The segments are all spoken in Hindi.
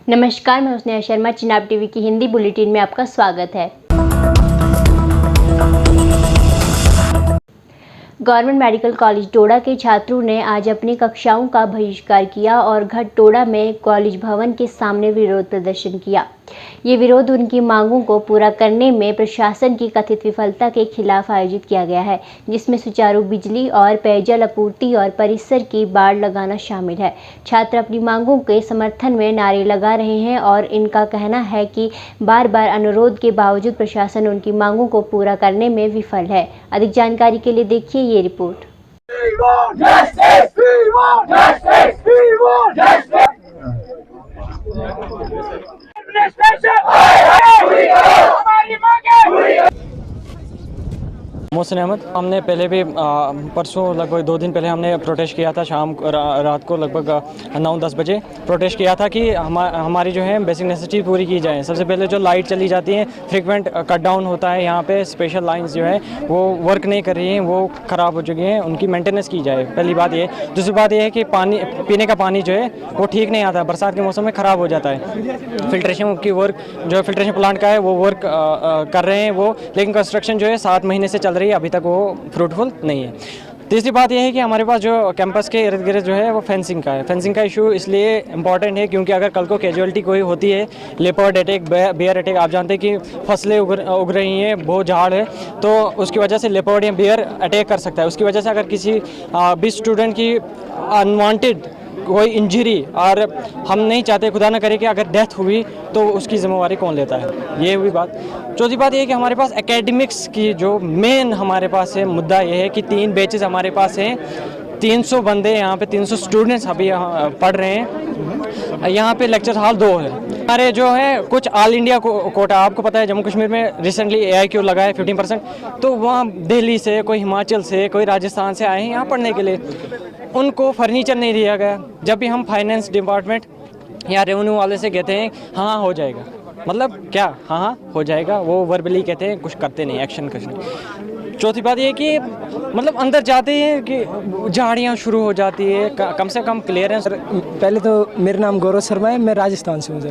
नमस्कार, मैं स्नेहा शर्मा। चिनाब टीवी की हिंदी बुलेटिन में आपका स्वागत है। गवर्नमेंट मेडिकल कॉलेज डोडा के छात्रों ने आज अपनी कक्षाओं का बहिष्कार किया और घटटोड़ा में कॉलेज भवन के सामने विरोध प्रदर्शन किया। ये विरोध उनकी मांगों को पूरा करने में प्रशासन की कथित विफलता के खिलाफ आयोजित किया गया है, जिसमें सुचारू बिजली और पेयजल आपूर्ति और परिसर की बाड़ लगाना शामिल है। छात्र अपनी मांगों के समर्थन में नारे लगा रहे हैं और इनका कहना है कि बार बार अनुरोध के बावजूद प्रशासन उनकी मांगों को पूरा करने में विफल है। अधिक जानकारी के लिए देखिए ये रिपोर्ट। मोहसिन अहमद, हमने पहले भी परसों लगभग 2 दिन पहले हमने प्रोटेस्ट किया था। शाम रात को लगभग 9-10 बजे प्रोटेस्ट किया था कि हमारी जो है बेसिक नेसेसिटी पूरी की जाए। सबसे पहले जो लाइट चली जाती है, फ्रीक्वेंट कट डाउन होता है, यहाँ पे स्पेशल लाइंस जो है वो वर्क नहीं कर रही हैं, वो ख़राब हो चुकी हैं, उनकी मेंटेनेंस की जाए। पहली बात ये। दूसरी बात ये है कि पानी, पीने का पानी जो है वो ठीक नहीं आता, बरसात के मौसम में ख़राब हो जाता है। फिल्ट्रेशन की वर्क जो फिल्ट्रेशन प्लांट का है वो वर्क कर रहे हैं वो, लेकिन कंस्ट्रक्शन जो है 7 महीने से चल रही है, अभी तक वो फ्रूटफुल नहीं है। तीसरी बात यह है कि हमारे पास जो कैंपस के इर्द गिर्द जो है वो फेंसिंग का है। फेंसिंग का इशू इसलिए इम्पॉर्टेंट है क्योंकि अगर कल को कैजुअलिटी कोई होती है, लेपर्ड अटैक, बेयर अटैक, आप जानते हैं कि फसलें उग रही हैं, बहुत झाड़ है, तो उसकी वजह से लेपर्ड या बेयर अटैक कर सकता है। उसकी वजह से अगर किसी भी स्टूडेंट की अनवांटेड कोई इंजरी, और हम नहीं चाहते खुदा ना करे कि अगर डेथ हुई तो उसकी जिम्मेवारी कौन लेता है, ये हुई बात। चौथी बात ये है कि हमारे पास एकेडमिक्स की जो मेन हमारे पास है मुद्दा ये है कि 3 बैचेस हमारे पास हैं, 300 बंदे यहाँ पे, 300 स्टूडेंट्स अभी यहाँ पढ़ रहे हैं। यहाँ पे लेक्चर हॉल 2 है। हमारे जो है कुछ ऑल इंडिया कोटा, आपको पता है जम्मू कश्मीर में रिसेंटली AIQ लगा है 15%, तो वहाँ दिल्ली से, कोई हिमाचल से, कोई राजस्थान से आए हैं यहाँ पढ़ने के लिए। उनको फर्नीचर नहीं दिया गया। जब भी हम फाइनेंस डिपार्टमेंट या रेवेन्यू वाले से कहते हैं हाँ हो जाएगा, मतलब क्या हाँ हो जाएगा, वो वर्बली कहते हैं, कुछ करते नहीं, एक्शन कुछ नहीं। चौथी बात ये कि मतलब अंदर जाते हैं कि झाड़ियाँ शुरू हो जाती है, कम से कम क्लियरेंस। पहले तो मेरा नाम गौरव शर्मा है, मैं राजस्थान से हूँ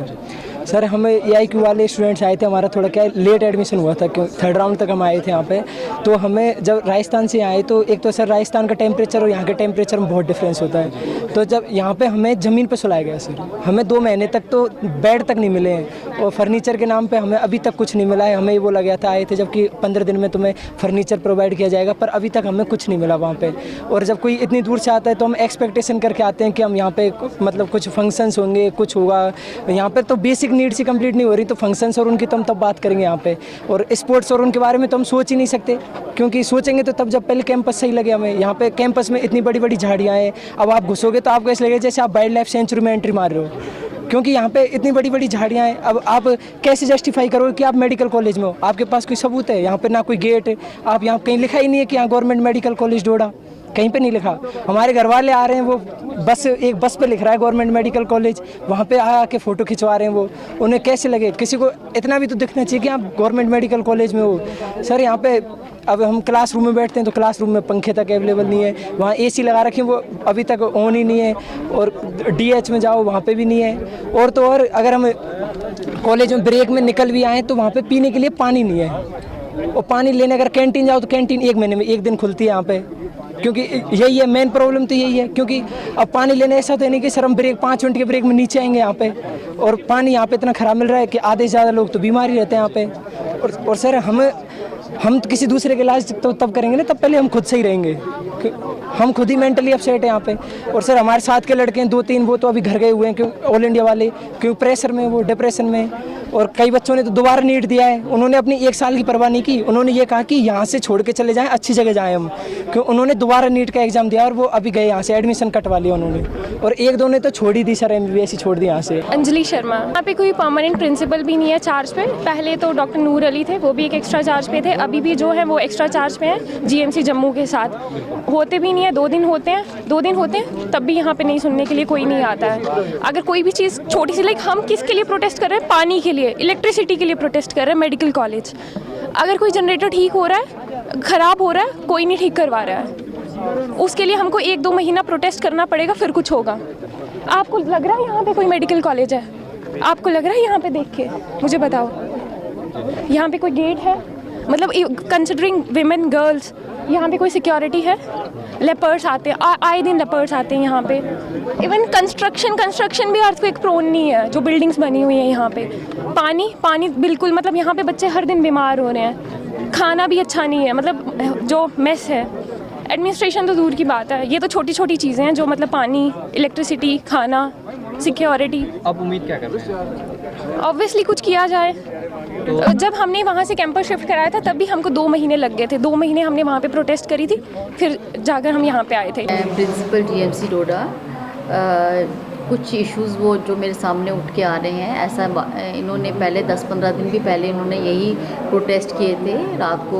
सर। हमें AIQ वाले स्टूडेंट्स आए थे, हमारा थोड़ा क्या लेट एडमिशन हुआ था, क्यों 3rd राउंड तक हम आए थे यहाँ पे। तो हमें जब राजस्थान से आए तो एक तो सर राजस्थान का टेम्परेचर और यहाँ के टेम्परेचर में बहुत डिफरेंस होता है। तो जब यहाँ पे हमें ज़मीन पे सुलाया गया सर, हमें 2 महीने तक तो बेड तक नहीं मिले हैं, और फर्नीचर के नाम पर हमें अभी तक कुछ नहीं मिला है। हमें ये बोला गया था आए थे जबकि 15 दिन में तुम्हें फर्नीचर प्रोवाइड किया जाएगा, पर अभी तक हमें कुछ नहीं मिला वहाँ पे। और जब कोई इतनी दूर से आता है तो हम एक्सपेक्टेशन करके आते हैं कि हम यहाँ पे मतलब कुछ फंक्शंस होंगे, कुछ होगा। यहाँ पे तो बेसिक नीड्स ही कंप्लीट नहीं हो रही, तो फंक्शंस और उनकी तो हम तब बात करेंगे यहाँ पे। और स्पोर्ट्स और उनके बारे में तो हम सोच ही नहीं सकते, क्योंकि सोचेंगे तो तब जब पहले कैंपस सही लगे हमें। यहाँ पे कैंपस में इतनी बड़ी बड़ी झाड़ियाँ हैं, अब आप घुसोगे तो आपको ऐसा लगेगा जैसे आप वाइल्ड लाइफ सेंचुरी में एंट्री मार रहे हो, क्योंकि यहाँ पे इतनी बड़ी बड़ी झाड़ियाँ हैं। अब आप कैसे जस्टिफाई करोगे कि आप मेडिकल कॉलेज में हो? आपके पास कोई सबूत है? यहाँ पे ना कोई गेट है, आप यहाँ कहीं लिखा ही नहीं है कि यहाँ गवर्नमेंट मेडिकल कॉलेज डोडा, कहीं पे नहीं लिखा। हमारे घर वाले आ रहे हैं, वो बस एक बस पे लिख रहा है गवर्नमेंट मेडिकल कॉलेज, वहाँ पे आके फ़ोटो खिंचवा रहे हैं। वो उन्हें कैसे लगे? किसी को इतना भी तो दिखना चाहिए कि आप गवर्नमेंट मेडिकल कॉलेज में हो। सर यहाँ पे अब हम क्लासरूम में बैठते हैं तो क्लासरूम में पंखे तक अवेलेबल नहीं है, वहाँ AC लगा रखे हैं, वो अभी तक ऑन ही नहीं है। और DH में जाओ वहाँ पे भी नहीं है। और तो और अगर हम कॉलेज में ब्रेक में निकल भी आएँ तो वहाँ पे पीने के लिए पानी नहीं है। और पानी लेने अगर कैंटीन जाओ तो कैंटीन 1 महीने में 1 दिन खुलती है यहाँ पे, क्योंकि यही है मेन प्रॉब्लम, तो यही है। क्योंकि अब पानी लेने ऐसा तो नहीं कि सर हम ब्रेक 5 मिनट के ब्रेक में नीचे आएंगे यहाँ पे, और पानी यहाँ पे इतना ख़राब मिल रहा है कि आधे से ज़्यादा लोग तो बीमार ही रहते हैं यहाँ पे। और सर हम किसी दूसरे के इलाज तो तब करेंगे ना, तब पहले हम खुद सही रहेंगे। हम खुद ही मेंटली अपसेट है यहाँ पे। और सर हमारे साथ के लड़के हैं 2-3, वो तो अभी घर गए हुए हैं, क्यों ऑल इंडिया वाले, क्यों प्रेशर में, वो डिप्रेशन में। और कई बच्चों ने तो दोबारा नीट दिया है, उन्होंने अपनी 1 साल की परवाह नहीं की, उन्होंने ये कहा कि यहाँ से छोड़ के चले जाएं, अच्छी जगह जाएं हम, क्यों उन्होंने दोबारा नीट का एग्जाम दिया और वो अभी गए यहाँ से, एडमिशन कटवा लिया उन्होंने। और 1-2 ने तो छोड़ ही दी सर, MBBS ही छोड़ दी यहाँ से। अंजलि शर्मा। यहाँ पे कोई परमानेंट प्रिंसिपल भी नहीं है चार्ज पे। पहले तो डॉक्टर नूर अली थे, वो भी एक एक्स्ट्रा चार्ज पे थे, अभी भी जो है वो एक्स्ट्रा चार्ज पे हैं GMC जम्मू के साथ। होते भी नहीं है, 2 दिन होते हैं, तब भी यहाँ पे नहीं सुनने के लिए कोई नहीं आता है। अगर कोई भी चीज़ छोटी सी, लाइक हम किसके लिए प्रोटेस्ट कर रहे हैं? पानी के लिए, इलेक्ट्रिसिटी के लिए प्रोटेस्ट कर रहे हैं मेडिकल कॉलेज। अगर कोई जनरेटर ठीक हो रहा है, ख़राब हो रहा है, कोई नहीं ठीक करवा रहा है, उसके लिए हमको 1-2 महीना प्रोटेस्ट करना पड़ेगा, फिर कुछ होगा। आपको लग रहा है यहाँ पे कोई मेडिकल कॉलेज है? आपको लग रहा है यहाँ पे देख के? मुझे बताओ, यहाँ पे कोई गेट है? मतलब कंसिडरिंग विमेन गर्ल्स, यहाँ पे कोई सिक्योरिटी है? लेपर्ड्स आते हैं, आए दिन लेपर्ड्स आते हैं यहाँ पे। इवन कंस्ट्रक्शन भी अर्थक्वेक प्रोन नहीं है, जो बिल्डिंग्स बनी हुई हैं यहाँ पे। पानी बिल्कुल, मतलब यहाँ पे बच्चे हर दिन बीमार हो रहे हैं। खाना भी अच्छा नहीं है, मतलब जो मेस है। एडमिनिस्ट्रेशन तो दूर की बात है, ये तो छोटी छोटी चीज़ें हैं जो मतलब पानी, इलेक्ट्रिसिटी, खाना, सिक्योरिटी। अब उम्मीद क्या कर रहे हैं? ऑब्वियसली कुछ किया जाए। तो जब हमने वहाँ से कैंपस शिफ्ट कराया था तब भी हमको 2 महीने लग गए थे। 2 महीने हमने वहाँ पे प्रोटेस्ट करी थी, फिर जाकर हम यहाँ पे आए थे। प्रिंसिपल जीएमसी डोडा, कुछ इश्यूज़ वो जो मेरे सामने उठ के आ रहे हैं, ऐसा इन्होंने पहले 10-15 दिन भी पहले इन्होंने यही प्रोटेस्ट किए थे। रात को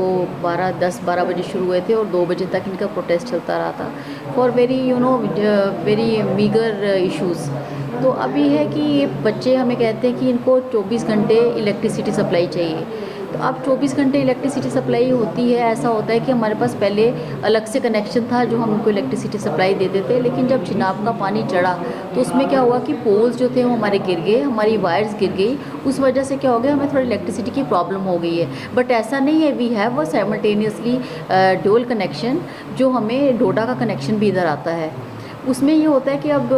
10-12 बजे शुरू हुए थे और 2 बजे तक इनका प्रोटेस्ट चलता रहा था फॉर वेरी मीगर इश्यूज़। तो अभी है कि ये बच्चे हमें कहते हैं कि इनको 24 घंटे इलेक्ट्रिसिटी सप्लाई चाहिए। तो अब 24 घंटे इलेक्ट्रिसिटी सप्लाई होती है, ऐसा होता है कि हमारे पास पहले अलग से कनेक्शन था जो हम उनको इलेक्ट्रिसिटी सप्लाई देते थे, लेकिन जब चिनाब का पानी चढ़ा तो उसमें क्या हुआ कि पोल्स जो थे वो हमारे गिर गए, हमारी वायर्स गिर गई। उस वजह से क्या हो गया, हमें थोड़ी इलेक्ट्रिसिटी की प्रॉब्लम हो गई है। बट ऐसा नहीं है, वी हैव वो साइमल्टेनियसली डुअल कनेक्शन, जो हमें डोडा का कनेक्शन भी इधर आता है। उसमें ये होता है कि अब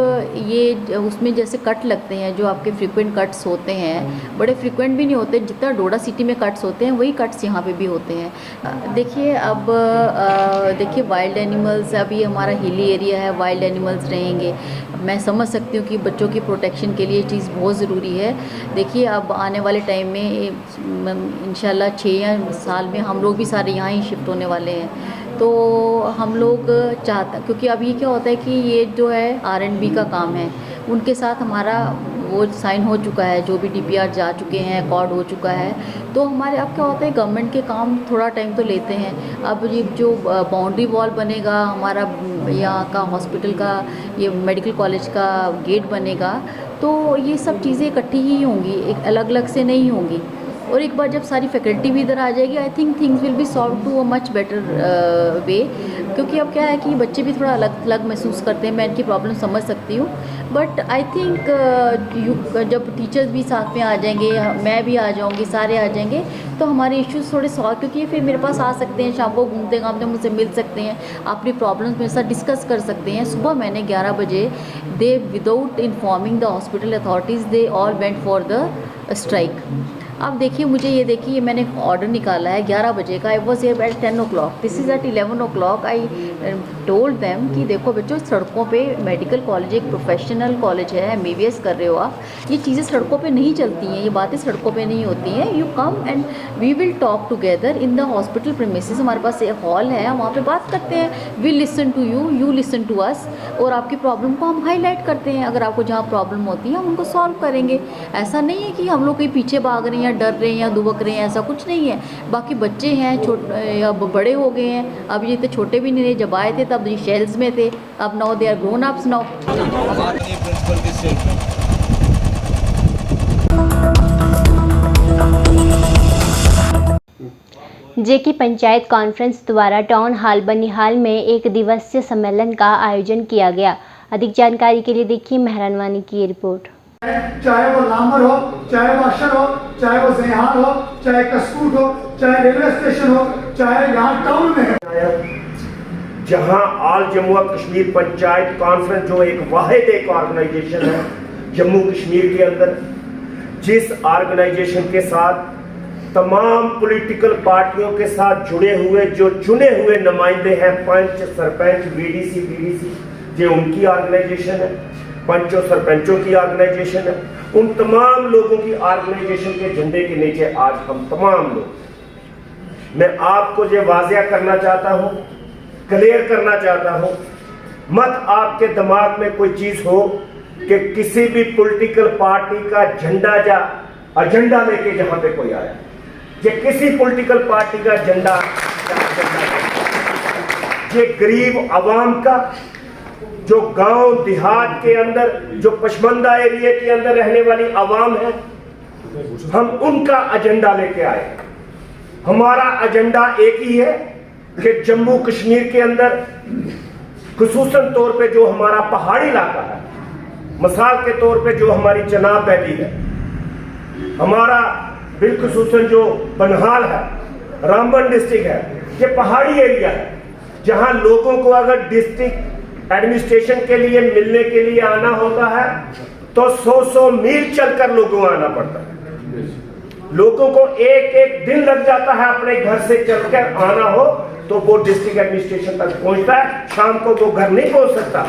ये उसमें जैसे कट लगते हैं, जो आपके फ्रीक्वेंट कट्स होते हैं, बड़े फ्रीक्वेंट भी नहीं होते, जितना डोडा सिटी में कट्स होते हैं वही कट्स यहाँ पे भी होते हैं। देखिए अब देखिए वाइल्ड एनिमल्स, अभी हमारा हिली एरिया है, वाइल्ड एनिमल्स रहेंगे। मैं समझ सकती हूँ कि बच्चों की प्रोटेक्शन के लिए ये चीज़ बहुत ज़रूरी है। देखिए अब आने वाले टाइम में इंशाल्लाह 6 साल में हम लोग भी सारे यहाँ ही शिफ्ट होने वाले हैं। तो हम लोग चाहते, क्योंकि अभी क्या होता है कि ये जो है R&B का काम है, उनके साथ हमारा वो साइन हो चुका है, जो भी DPR जा चुके हैं, अकॉर्ड हो चुका है। तो हमारे अब क्या होता है, गवर्नमेंट के काम थोड़ा टाइम तो लेते हैं। अब ये जो बाउंड्री वॉल बनेगा, हमारा यहाँ का हॉस्पिटल का, ये मेडिकल कॉलेज का गेट बनेगा, तो ये सब चीज़ें इकट्ठी ही होंगी, एक अलग अलग से नहीं होंगी। और एक बार जब सारी फैकल्टी भी इधर आ जाएगी, I think things will be solve to a much better way. क्योंकि अब क्या है कि बच्चे भी थोड़ा अलग अलग महसूस करते हैं, मैं इनकी प्रॉब्लम समझ सकती हूँ। बट आई थिंक जब टीचर्स भी साथ में आ जाएंगे, मैं भी आ जाऊँगी, सारे आ जाएंगे, तो हमारे इश्यूज़ थोड़े सॉल्व, क्योंकि फिर मेरे पास आ सकते हैं, शाम को घूमते घामते मुझसे मिल सकते हैं, अपनी प्रॉब्लम्स मेरे साथ डिस्कस कर सकते हैं। सुबह मैंने 11 बजे they without informing the hospital authorities they all went for the strike. अब देखिए, मुझे ये देखिए, मैंने ऑर्डर निकाला है 11 बजे का। I was here at 10 o'clock, this is at 11 o'clock। I told them कि देखो बच्चों, सड़कों पे मेडिकल कॉलेज एक प्रोफेशनल कॉलेज है, MBBS कर रहे हो आप, ये चीज़ें सड़कों पे नहीं चलती हैं, ये बातें सड़कों पे नहीं होती हैं। You come and we will talk together in the hospital premises. हमारे पास एक हॉल है, हम वहाँ पे बात करते हैं। We listen to you, you listen to us, और आपकी प्रॉब्लम को हम हाईलाइट करते हैं। अगर आपको जहाँ प्रॉब्लम होती है हम उनको सॉल्व करेंगे। ऐसा नहीं है कि हम लोग कहीं पीछे भाग रहे हैं, डर रहे हैं या दुबक रहे हैं, ऐसा कुछ नहीं है। बाकी बच्चे हैं, छोटे या बड़े हो गए हैं, अब ये तो छोटे भी नहीं रहे। जब आए थे तब ये शेल्स में थे, अब now they are grown ups now. JK Panchayat Conference द्वारा टाउन हॉल बनिहाल में एक दिवसीय सम्मेलन का आयोजन किया गया। अधिक जानकारी के लिए देखिए मेहरान वानी की रिपोर्ट। चाहे वो लामर हो, चाहे वो अशर हो, चाहे वो ज़ेहान हो, चाहे कस्कूट हो, चाहे रेलवे स्टेशन हो, चाहे यहाँ टाउन में है, जहां ऑल जम्मू कश्मीर पंचायत कॉन्फ्रेंस जो एक ऑर्गेनाइजेशन है जम्मू कश्मीर के अंदर, जिस ऑर्गेनाइजेशन के साथ तमाम पॉलिटिकल पार्टियों के साथ जुड़े हुए जो चुने हुए नुमाइंदे हैं, पंच, सरपंच, BDC, BDC, ये उनकी ऑर्गेनाइजेशन है, पंचों सरपंचों की ऑर्गेनाइजेशन है। उन तमाम लोगों की ऑर्गेनाइजेशन के झंडे के नीचे आज हम तमाम लोग, मैं आपको ये वाज़िया करना चाहता हूँ, क्लियर करना चाहता हूँ, मत आपके दिमाग में कोई चीज़ हो कि किसी भी पॉलिटिकल पार्टी का झंडा या एजेंडा लेके जहाँ पे कोई आया, ये किसी पॉलिटिकल पार्टी का झंडा, ये गरीब आवाम का, जो गांव देहात के अंदर, जो पशमंदा एरिया के अंदर रहने वाली आवाम है, हम उनका एजेंडा लेके आए। हमारा एजेंडा एक ही है कि जम्मू कश्मीर के अंदर खुसूसन तौर पे जो हमारा पहाड़ी इलाका है, मिसाल के तौर पे जो हमारी चनाब वैली है, हमारा बिलखसूसन जो बनहाल है, रामबन डिस्ट्रिक्ट है, ये पहाड़ी एरिया है जहां लोगों को अगर डिस्ट्रिक्ट एडमिनिस्ट्रेशन के लिए मिलने के लिए आना होता है तो 100 मील चलकर लोगों को आना पड़ता है। लोगों को एक दिन लग जाता है अपने घर से चलकर आना हो तो वो डिस्ट्रिक्ट एडमिनिस्ट्रेशन तक पहुंचता है, शाम को वो घर नहीं पहुंच सकता।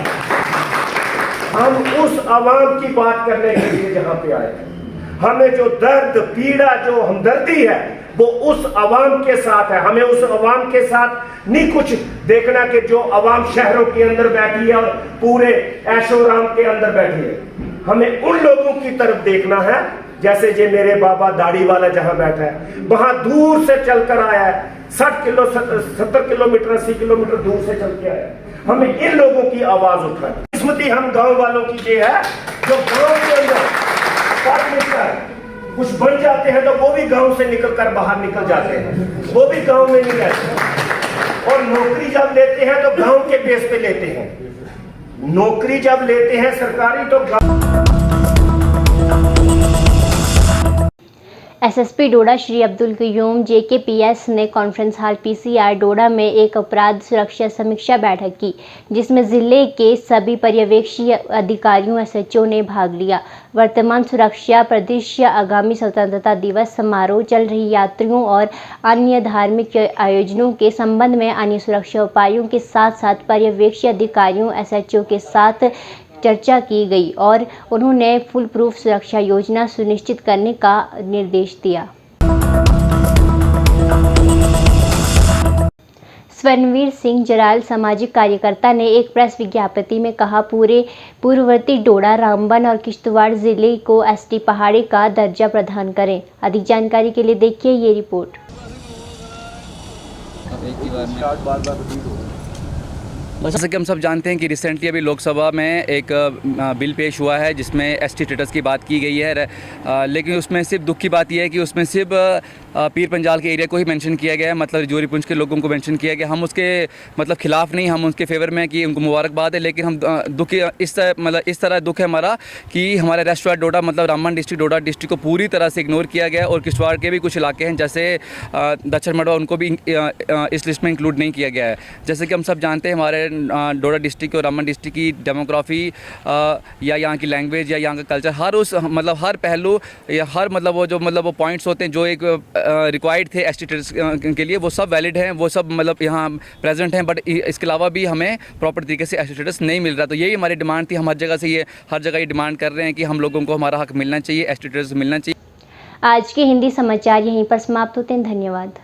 हम उस आवाम की बात करने के लिए जहां पे आए हैं, हमें जो दर्द पीड़ा जो हमदर्दी है वो उस आवाम के साथ है। हमें उस आवाम के साथ नहीं कुछ देखना कि जो आवाम शहरों के अंदर बैठी है और पूरे ऐशोराम के अंदर बैठी है। हमें उन लोगों की तरफ देखना है, जैसे जे मेरे बाबा दाढ़ी वाला जहां बैठा है, वहां दूर से चलकर आया है, 70 किलोमीटर 80 किलोमीटर दूर से चल के आया है। हमें इन लोगों की आवाज उठाए। किस्मती हम गांव वालों की ये है जो गांव के अंदर पढ़ लिखकर कुछ बन जाते हैं तो वो भी गांव से निकलकर बाहर निकल जाते हैं, वो भी गांव में नहीं रहते। और नौकरी जब लेते हैं तो गांव के बेस पे लेते हैं। नौकरी जब लेते हैं सरकारी तो एसएसपी डोडा श्री अब्दुल कयूम जेकेपीएस ने कॉन्फ्रेंस हॉल पीसीआर डोडा में एक अपराध सुरक्षा समीक्षा बैठक की, जिसमें जिले के सभी पर्यवेक्षी अधिकारियों एसएचओ ने भाग लिया। वर्तमान सुरक्षा परिदृश्य, आगामी स्वतंत्रता दिवस समारोह, चल रही यात्रियों और अन्य धार्मिक आयोजनों के संबंध में अन्य सुरक्षा उपायों के साथ साथ पर्यवेक्षी अधिकारियों एसएचओ के साथ चर्चा की गई और उन्होंने फुल प्रूफ सुरक्षा योजना सुनिश्चित करने का निर्देश दिया। स्वर्णवीर सिंह जराल सामाजिक कार्यकर्ता ने एक प्रेस विज्ञप्ति में कहा, पूरे पूर्ववर्ती डोडा, रामबन और किश्तवाड़ जिले को एसटी पहाड़ी का दर्जा प्रदान करें। अधिक जानकारी के लिए देखिए ये रिपोर्ट। जैसे कि हम सब जानते हैं कि रिसेंटली अभी लोकसभा में एक बिल पेश हुआ है जिसमें एसटी स्टेटस की बात की गई है, लेकिन उसमें सिर्फ दुख की बात यह है कि उसमें सिर्फ पीर पंजाल के एरिया को ही मेंशन किया गया है, मतलब रजौरी पुंछ के लोगों को मेंशन किया गया। हम उसके मतलब खिलाफ नहीं, हम उसके फेवर में कि उनको मुबारकबाद है, लेकिन हम दुख इस तरह दुख है हमारा कि हमारे रेस्टोरेंट डोडा मतलब रामबन डिस्ट्रिक्ट डोडा डिस्ट्रिक्ट को पूरी तरह से इग्नोर किया गया और किश्तवाड़ के भी कुछ इलाके हैं जैसे दक्षिण मडवा, उनको भी इस लिस्ट में इंक्लूड नहीं किया गया है। जैसे कि हम सब जानते हैं हमारे डोडा डिस्ट्रिक्ट और रामबन डिस्ट्रिक्ट की डेमोग्राफी या यहाँ की लैंग्वेज या यहाँ का कल्चर, हर पहलू या हर वो पॉइंट्स होते हैं जो एक रिक्वायर्ड थे एसटी स्टेटस के लिए, वो सब वैलिड हैं, वो सब मतलब यहाँ प्रेजेंट हैं। बट इसके अलावा भी हमें प्रॉपर तरीके से एसटी स्टेटस नहीं मिल रहा। तो यही हमारी डिमांड थी। हम हर जगह ये डिमांड कर रहे हैं कि हम लोगों को हमारा हक मिलना चाहिए, एसटी स्टेटस मिलना चाहिए। आज के हिंदी समाचार यहीं पर समाप्त होते हैं। धन्यवाद।